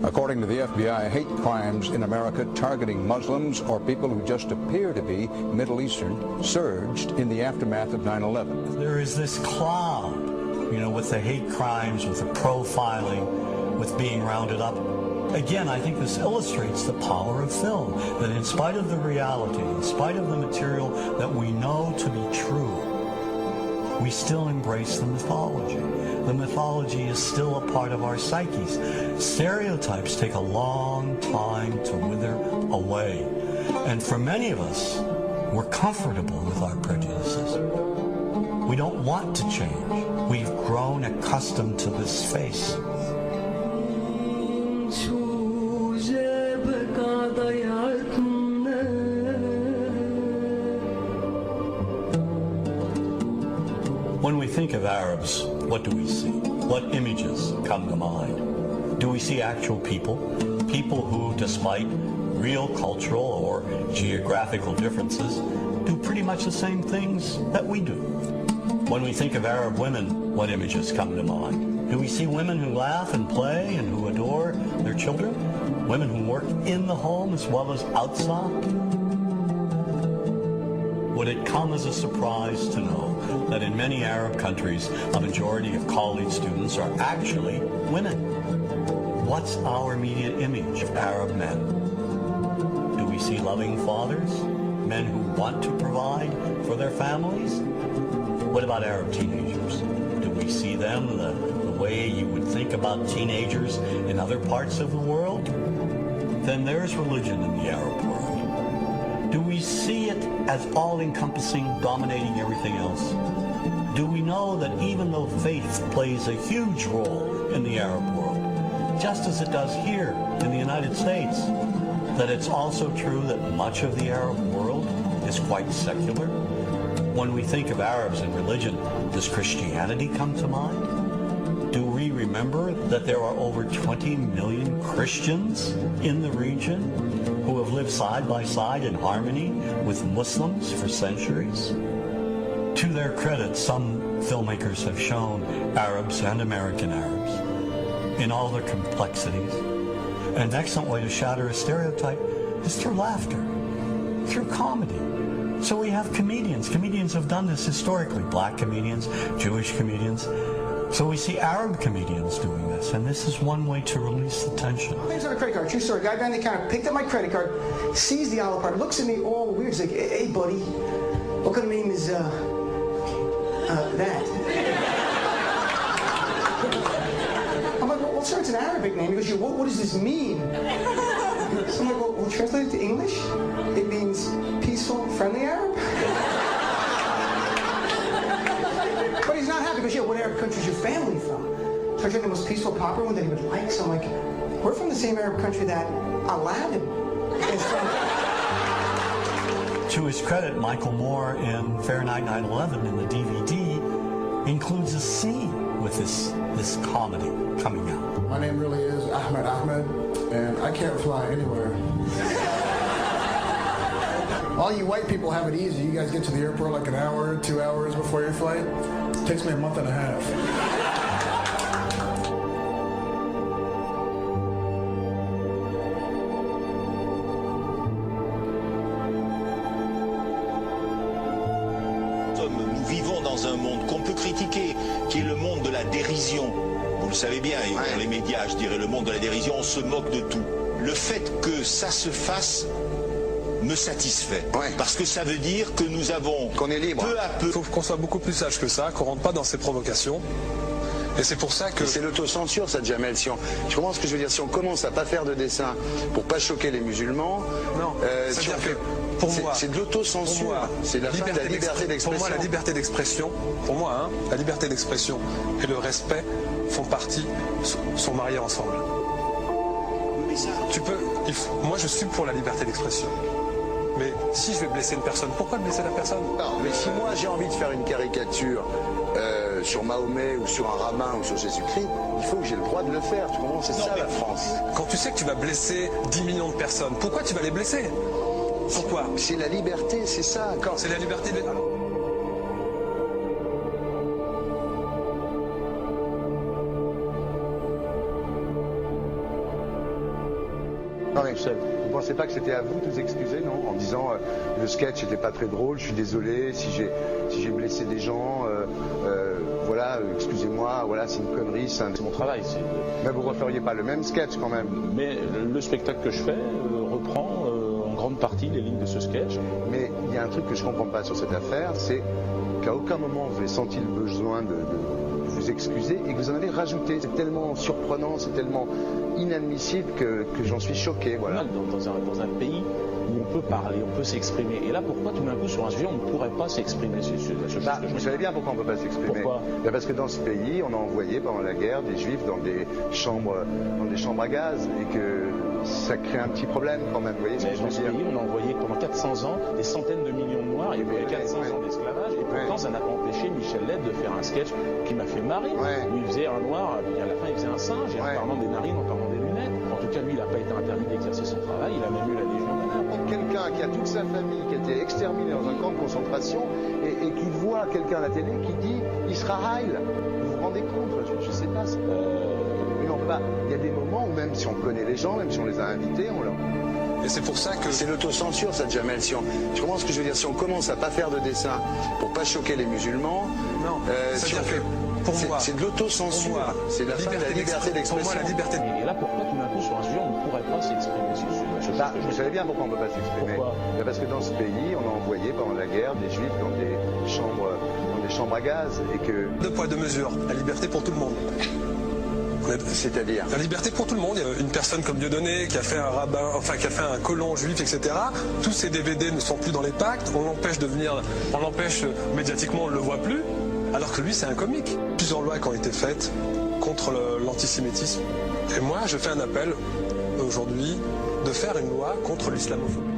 According to the FBI, hate crimes in America targeting Muslims or people who just appear to be Middle Eastern surged in the aftermath of 9/11. There is this cloud, with the hate crimes, with the profiling, with being rounded up. Again, I think this illustrates the power of film, that in spite of the reality, in spite of the material that we know to be true, we still embrace the mythology. The mythology is still a part of our psyches. Stereotypes take a long time to wither away. And for many of us, we're comfortable with our prejudices. We don't want to change. We've grown accustomed to this face. When we think of Arabs, what do we see? What images come to mind? Do we see actual people? People who, despite real cultural or geographical differences, do pretty much the same things that we do. When we think of Arab women, what images come to mind? Do we see women who laugh and play and who adore their children? Women who work in the home as well as outside? Would it come as a surprise to know that in many Arab countries, a majority of college students are actually women? What's our immediate image of Arab men? Do we see loving fathers? Men who want to provide for their families? What about Arab teenagers? Do we see them the way you would think about teenagers in other parts of the world? Then there's religion in the Arab world. Do we see it as all-encompassing, dominating everything else? Do we know that even though faith plays a huge role in the Arab world, just as it does here in the United States, that it's also true that much of the Arab world is quite secular? When we think of Arabs and religion, does Christianity come to mind? Do we remember that there are over 20 million Christians in the region who have lived side by side in harmony with Muslims for centuries? To their credit, some filmmakers have shown Arabs and American Arabs in all their complexities. An excellent way to shatter a stereotype is through laughter, through comedy. So we have comedians. Comedians have done this historically. Black comedians, Jewish comedians. So we see Arab comedians doing this, and this is one way to release the tension. Name's on a credit card, true story. Guy behind the counter picked up my credit card, sees the olive part, looks at me all weird. He's like, hey, buddy, what kind of name is, that? I'm like, well, sir, it's an Arabic name. He goes, what does this mean? So I'm like, well, translate it to English? It means peaceful, friendly Arab? But he's not happy because, what Arab country is your family from? So I tried the most peaceful, popular one that he would like. So I'm like, we're from the same Arab country that Aladdin is from. To his credit, Michael Moore in Fahrenheit 9/11 in the DVD includes a scene with this comedy coming out. My name really is Ahmed, and I can't fly anywhere. All you white people have it easy. You guys get to the airport like an hour, 2 hours before your flight. It takes me a month and a half. Nous vivons dans un monde qu'on peut critiquer, qui est le monde de la dérision. Vous le savez bien, et dans les médias, je dirais, le monde de la dérision, on se moque de tout. Le fait que ça se fasse me satisfait. Parce que ça veut dire que nous avons, qu'on est libre. Peu à peu... Il faut qu'on soit beaucoup plus sage que ça, qu'on rentre pas dans ces provocations. Et c'est pour ça que... C'est l'autocensure, ça, Jamel. Tu comprends ce que je veux dire? Si on commence à pas faire de dessin pour pas choquer les musulmans... Non, c'est-à-dire que pour moi... C'est de l'autocensure. C'est la fin de la liberté d'expression. Pour moi, la liberté d'expression, la liberté d'expression et le respect font partie, sont mariés ensemble. Moi, je suis pour la liberté d'expression. Mais si je vais blesser une personne, pourquoi blesser la personne? Non, mais si moi j'ai envie de faire une caricature sur Mahomet ou sur un rabbin ou sur Jésus-Christ, il faut que j'ai le droit de le faire. Tu comprends? C'est ça la France. Quand tu sais que tu vas blesser 10 millions de personnes, pourquoi tu vas les blesser? Pourquoi? C'est la liberté, c'est ça. C'est la liberté de... Ouais. seul. Vous ne pensez pas que c'était à vous de vous excuser, non? En disant le sketch n'était pas très drôle, je suis désolé si j'ai blessé des gens, voilà, excusez-moi, voilà, c'est une connerie. C'est mon travail. Mais vous ne referiez pas le même sketch quand même. Mais le spectacle que je fais reprend en grande partie les lignes de ce sketch. Mais il y a un truc que je ne comprends pas sur cette affaire, c'est qu'à aucun moment vous avez senti le besoin de vous excuser et que vous en avez rajouté. C'est tellement surprenant, c'est tellement inadmissible que j'en suis choqué. Voilà. Dans un pays où on peut parler, on peut s'exprimer. Et là, pourquoi tout d'un coup, sur un sujet, on ne pourrait pas s'exprimer? Vous savez bien pourquoi on ne peut pas s'exprimer. Pourquoi? Parce que dans ce pays, on a envoyé pendant la guerre des juifs dans des chambres à gaz et que ça crée un petit problème quand même. Vous voyez ce que je veux dans ce dire? pays, on a envoyé pendant 400 ans des centaines de millions de Noirs. Il y a eu 400 ans d'esclavage. Et pourtant, ça n'a pas empêché Michel Led de faire un sketch qui m'a fait marrer. Où il faisait un Noir, puis à la fin, il faisait un singe. Et en parlant des narines, en parlant des lunettes. En tout cas, lui, il n'a pas été interdit d'exercer son travail. Il a même eu la Légion d'honneur. Quelqu'un qui a toute sa famille qui a été exterminé dans un camp de concentration et qui voit quelqu'un à la télé qui dit Israël. Vous vous rendez compte? Je ne sais pas. Il y a des moments où même si on connaît les gens, même si on les a invités, on leur... Et c'est pour ça que... C'est l'autocensure, ça, Jamel. Je comprends ce que je veux dire. Si on commence à pas faire de dessin pour pas choquer les musulmans, non, si on fait... Pour moi, c'est de l'autocensure. C'est la fin de la liberté d'expression. Pour moi, la liberté. Et là, pourquoi tout d'un coup, sur un sujet, on ne pourrait pas s'exprimer sur ce sujet? Vous savez bien pourquoi on ne peut pas s'exprimer. Parce que dans ce pays, on a envoyé pendant la guerre des juifs dans des chambres à gaz et que... Deux poids, deux mesures. La liberté pour tout le monde. C'est-à-dire la liberté pour tout le monde. Une personne comme Dieudonné qui a fait un rabbin, enfin qui a fait un colon juif, etc. Tous ces DVD ne sont plus dans les pactes. On l'empêche médiatiquement, on ne le voit plus. Alors que lui, c'est un comique. Plusieurs lois qui ont été faites contre l'antisémitisme. Et moi, je fais un appel aujourd'hui de faire une loi contre l'islamophobie.